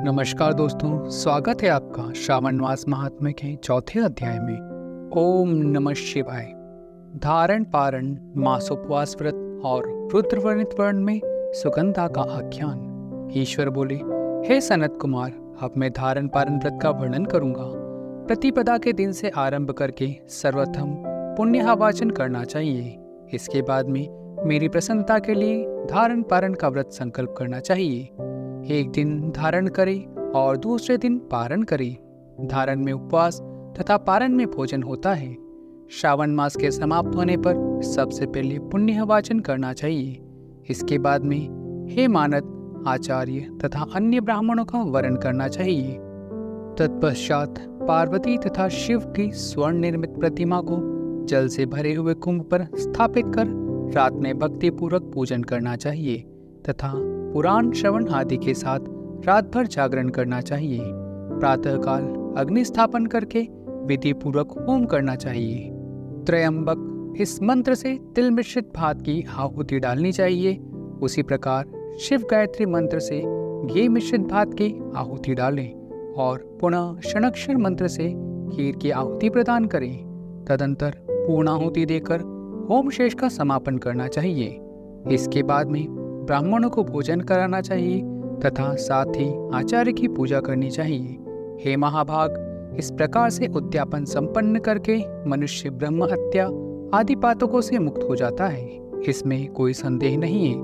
नमस्कार दोस्तों, स्वागत है आपका श्रावण मास महात्म्य के चौथे अध्याय में। ओम नमः शिवाय। धारण पारण मासोपवास व्रत और रुद्रवर्णित वर्ण में सुगंधा का आख्यान। ईश्वर बोले, हे सनत कुमार, अब मैं धारण पारण व्रत का वर्णन करूंगा। प्रतिपदा के दिन से आरंभ करके सर्वप्रथम पुण्याहवाचन करना चाहिए। इसके बाद में मेरी प्रसन्नता के लिए धारण पारण का व्रत संकल्प करना चाहिए। एक दिन धारण करे और दूसरे दिन पारण करे। धारण में उपवास तथा पारण में भोजन होता है। श्रावण मास के समाप्त होने पर सबसे पहले पुण्यवाचन करना चाहिए। इसके बाद में हे मानद, आचार्य तथा अन्य ब्राह्मणों का वरण करना चाहिए। तत्पश्चात पार्वती तथा शिव की स्वर्ण निर्मित प्रतिमा को जल से भरे हुए कुंभ पर स्थापित कर रात में भक्ति पूर्वक पूजन करना चाहिए तथा पुराण श्रवण आदि के साथ रात भर जागरण करना चाहिए। प्रातःकाल अग्नि स्थापन करके विधि पूर्वक होम करना चाहिए। त्रयंबक इस मंत्र से तिल मिश्रित भात की आहुति डालनी चाहिए। उसी प्रकार शिव गायत्री मंत्र से घी मिश्रित भात की आहुति डालें और पुनः षणक्षर मंत्र से खीर की आहुति प्रदान करें। तदंतर पूर्णाहुति देकर होम शेष का समापन करना चाहिए। इसके बाद में ब्राह्मणों को भोजन कराना चाहिए तथा साथ ही आचार्य की पूजा करनी चाहिए। हे महाभाग, इस प्रकार से उद्यापन संपन्न करके मनुष्य ब्रह्म हत्या आदि पातकों से मुक्त हो जाता है। इसमें कोई संदेह नहीं है।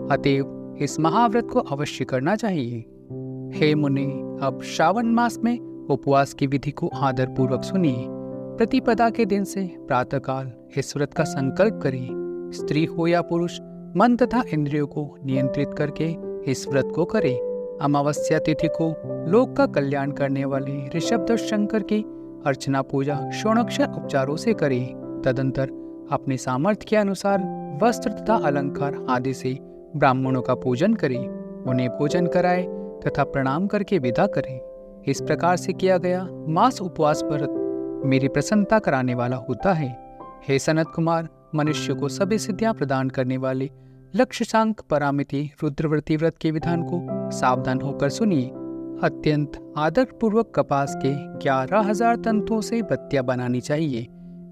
अतएव इस महाव्रत को अवश्य करना चाहिए। हे मुनि, अब श्रावण मास में उपवास की विधि को आदर पूर्वक सुनिए। प्रतिपदा के दिन से प्रातःकाल इस व्रत का संकल्प करें। स्त्री हो या पुरुष, मन तथा इंद्रियों को नियंत्रित करके इस व्रत को करें। अमावस्या तिथि को लोक का कल्याण करने वाले ऋषभ शंकर की अर्चना पूजा षोडश उपचारों से करें। तदंतर अपने सामर्थ्य के अनुसार वस्त्र तथा अलंकार आदि से ब्राह्मणों का पूजन करें, उन्हें भोजन कराएं तथा प्रणाम करके विदा करें। इस प्रकार से किया गया मास उपवास व्रत मेरी प्रसन्नता कराने वाला होता है। हे सनत कुमार, मनुष्य को सभी सिद्धियां प्रदान करने वाले लक्ष्य शांक परामिति रुद्रव्रती व्रत के विधान को सावधान होकर सुनिए। अत्यंत आदर पूर्वक कपास के 11,000 तंतुओं से बत्तियां बनानी चाहिए।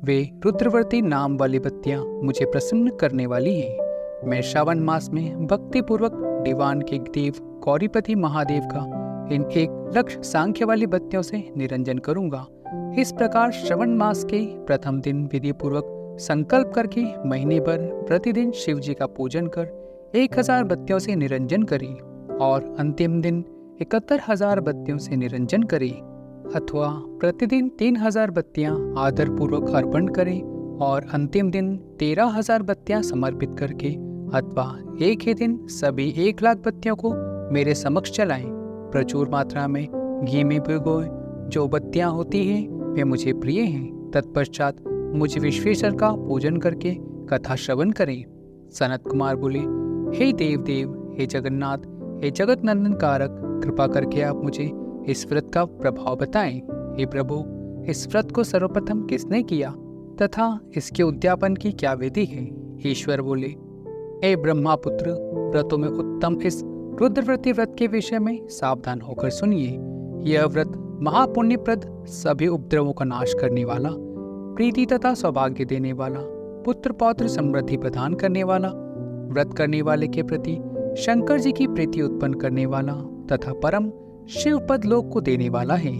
वे रुद्रव्रती नाम वाली बत्तियां मुझे प्रसन्न करने वाली हैं। मैं श्रावण मास में भक्ति पूर्वक दीवान के देव गौरीपति महादेव का इन 1,00,000 सांख्य वाली बत्तियों से निरंजन करूंगा। इस प्रकार श्रावण मास के प्रथम दिन विधि पूर्वक संकल्प करके महीने भर प्रतिदिन शिव जी का पूजन कर 1,000 बत्तियों से निरंजन करें और अंतिम दिन 71,000 बत्तियों से निरंजन करें, अथवा प्रतिदिन 3,000 बत्तियां आदर पूर्वक अर्पण करें और अंतिम दिन 13,000 बत्तियां समर्पित करके अथवा एक ही दिन सभी 1,00,000 बत्तियों को मेरे समक्ष जलाएं। प्रचुर मात्रा में घी में भिगोए जो बत्तियां होती हैं वे मुझे प्रिय हैं। तत्पश्चात मुझे विश्वेश्वर का पूजन करके कथा श्रवण करें। सनत कुमार बोले, हे देव देव, हे जगन्नाथ, हे जगत नंदन कारक, कृपा करके आप मुझे इस व्रत का प्रभाव बताएं। हे प्रभु, इस व्रत को सर्वप्रथम किसने किया तथा इसके उद्यापन की क्या विधि है? ईश्वर बोले, हे ब्रह्मापुत्र, व्रतों में उत्तम इस रुद्रव्रती व्रत के विषय में सावधान होकर सुनिए। यह व्रत महापुण्यप्रद, सभी उपद्रवों का नाश करने वाला, प्रीति तथा सौभाग्य देने वाला, पुत्र पौत्र समृद्धि प्रदान करने वाला, व्रत करने वाले के प्रति शंकर जी की प्रीति उत्पन्न करने वाला तथा परम शिव पद लोक को देने वाला है।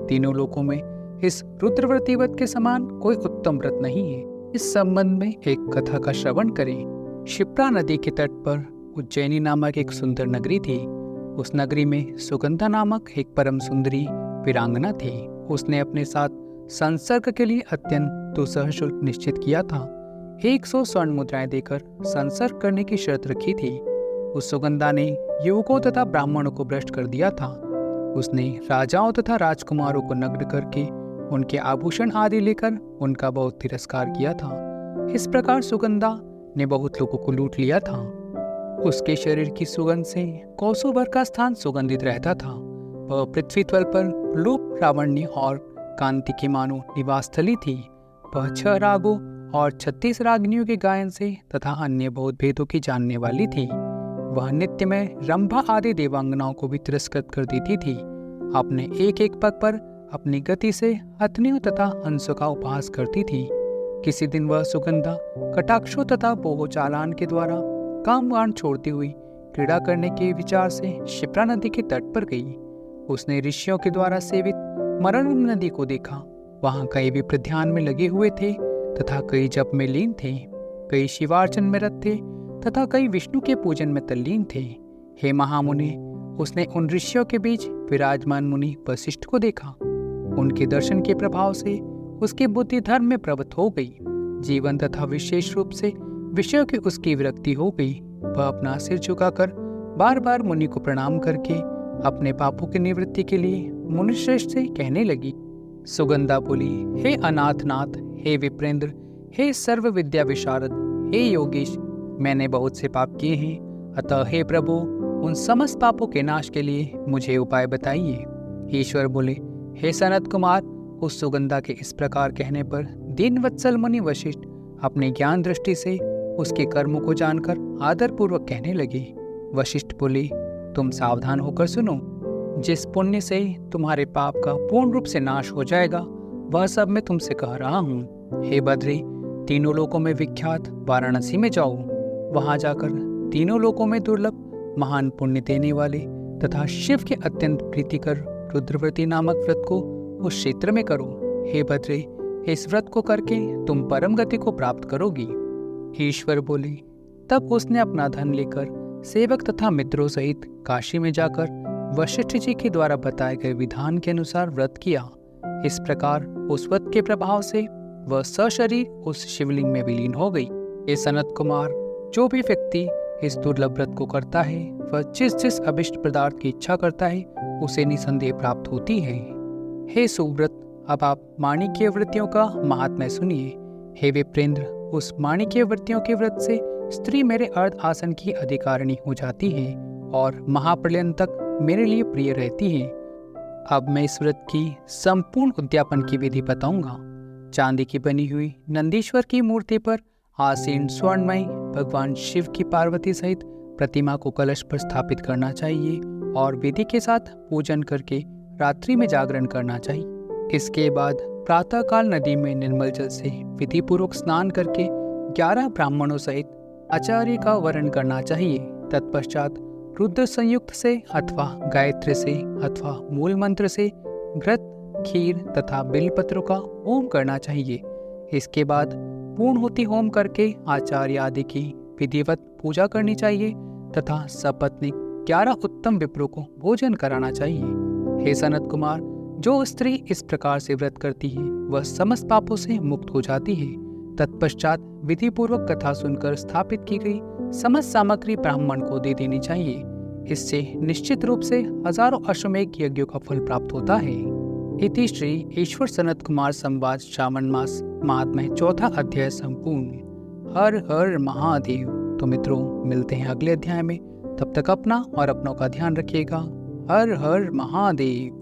तीनों लोकों में इस रुद्रव्रती व्रत के समान कोई उत्तम व्रत नहीं है। इस संबंध में एक कथा का श्रवण करें। क्षिप्रा नदी के तट पर उज्जैनी नामक एक सुंदर नगरी थी। उस नगरी में सुगंधा नामक एक परम सुंदरी वीरांगना थी। उसने अपने साथ संसर्ग के लिए अत्यंत दुस्सह शुल्क निश्चित किया था। 100 स्वर्ण मुद्राएं देकर संसर्ग करने की शर्त रखी थी। उस सुगंधा ने युवकों तथा ब्राह्मणों को भ्रष्ट कर दिया था। उसने राजाओं तथा राजकुमारों को नग्न करके उनके आभूषण आदि लेकर उनका बहुत तिरस्कार किया था। इस प्रकार सुगंधा ने बहुत लोगों को लूट लिया था। उसके शरीर की सुगंध से कोसों भर का स्थान सुगंधित रहता था। वह पृथ्वी तल पर रूप लावण्य और कांति की मानो निवास स्थली थी। वह 6 रागों और 36 रागनियों के गायन से तथा अन्य बहुत भेदों की जानने वाली थी। वह नित्य में रंभा आदि देवांगनाओं को भी तिरस्कृत कर देती थी। अपने एक एक पग पर अपनी गति से हथनियों तथा हंसों का उपहास करती थी। किसी दिन वह सुगंधा कटाक्षों तथा बोहो चालान के द्वारा कामवान छोड़ती हुई क्रीड़ा करने के विचार से शिप्रा नदी के तट पर गई। उसने ऋषियों के द्वारा सेवित मरणम नदी को देखा। वहां कई विप्र ध्यान में लगे हुए थे तथा कई जप में लीन थे, कई शिवार्चन में रत थे तथा कई विष्णु के पूजन में तल्लीन थे। हे महामुनि, उसने उन ऋषियों के बीच विराजमान मुनि वशिष्ठ को देखा। उनके दर्शन के प्रभाव से उसकी बुद्धि धर्म में प्रवृत्त हो गई। जीवन तथा विशेष रूप से विषयों की उसकी विरक्ति हो गई। वह अपना सिर झुकाकर बार बार मुनि को प्रणाम करके अपने पापों की निवृत्ति के लिए मुनिश्रेष्ठ से कहने लगी। सुगंधा बोली, हे अनाथनाथ, हे विप्रेंद्र, हे सर्व विद्या विशारद, हे योगीश, मैंने बहुत से पाप किए हैं, अतः हे प्रभु, उन समस्त पापों के नाश के लिए मुझे उपाय बताइए। ईश्वर बोले, हे सनत कुमार, उस सुगंधा के इस प्रकार कहने पर दीनवत्सल मुनि वशिष्ठ अपनी ज्ञान दृष्टि से उसके कर्मों को जानकर आदरपूर्वक कहने लगे। वशिष्ठ बोले, तुम सावधान होकर सुनो। जिस पुण्य से तुम्हारे पाप का पूर्ण रूप से नाश हो जाएगा, वह सब मैं तुमसे कह रहा हूँ। हे बद्री, तीनों लोकों में विख्यात वाराणसी में जाओ। वहां जाकर तीनों लोकों में दुर्लभ महान पुण्य देने वाले तथा शिव के अत्यंत प्रीतिकर रुद्रव्रती नामक व्रत को उस क्षेत्र में करो। हे बद्री, इस व्रत को करके तुम परम गति को प्राप्त करोगी। ईश्वर बोले, तब उसने अपना धन लेकर सेवक तथा मित्रों सहित काशी में जाकर वशिष्ठ जी के द्वारा बताए गए विधान के अनुसार व्रत किया। इस प्रकार उस व्रत के प्रभाव से वह सशरीर उस शिवलिंग में विलीन हो गई। हे सनत कुमार, जो भी व्यक्ति इस दुर्लभ व्रत को करता है, वह जिस जिस अभिष्ट पदार्थ की इच्छा करता है, उसे निसंदेह प्राप्त होती है। हे सुव्रत, अब आप माणिक्य वृत्तियों का महात्म्य सुनिए। हे विप्रेंद्र, उस माणिक्य वृत्तियों के व्रत से स्त्री मेरे अर्ध आसन की अधिकारिणी हो जाती है और महाप्रलयन तक मेरे लिए प्रिय रहती है। अब मैं इस व्रत की संपूर्ण उद्यापन की विधि बताऊंगा। चांदी की बनी हुई नंदीश्वर की मूर्ति पर आसीन स्वर्णमय भगवान शिव की पार्वती सहित प्रतिमा को कलश पर स्थापित करना चाहिए और विधि के साथ पूजन करके रात्रि में जागरण करना चाहिए। इसके बाद प्रातःकाल नदी में निर्मल जल से विधि पूर्वक स्नान करके 11 ब्राह्मणों सहित आचार्य का वरण करना चाहिए। तत्पश्चात रुद्र संयुक्त से अथवा गायत्री से अथवा मूल मंत्र से घृत, खीर तथा बिलपत्रों का होम करना चाहिए। इसके बाद पूर्णहुति होम करके आचार्य आदि की विधिवत पूजा करनी चाहिए तथा सपत्नी 11 उत्तम विप्रों को भोजन कराना चाहिए। हे सनत कुमार, जो स्त्री इस प्रकार से व्रत करती है, वह समस्त पापों से मुक्त हो जाती है। तत्पश्चात विधि पूर्वक कथा सुनकर स्थापित की गई समस्त सामग्री ब्राह्मण को दे देनी चाहिए। इससे निश्चित रूप से हजारों अश्वमेघ यज्ञों का फल प्राप्त होता है। इति श्री ईश्वर सनत कुमार संवाद श्रावण मास महात्म्य 4था अध्याय संपूर्ण। हर हर महादेव। तो मित्रों, मिलते हैं अगले अध्याय में। तब तक अपना और अपनों का ध्यान रखिएगा। हर हर महादेव।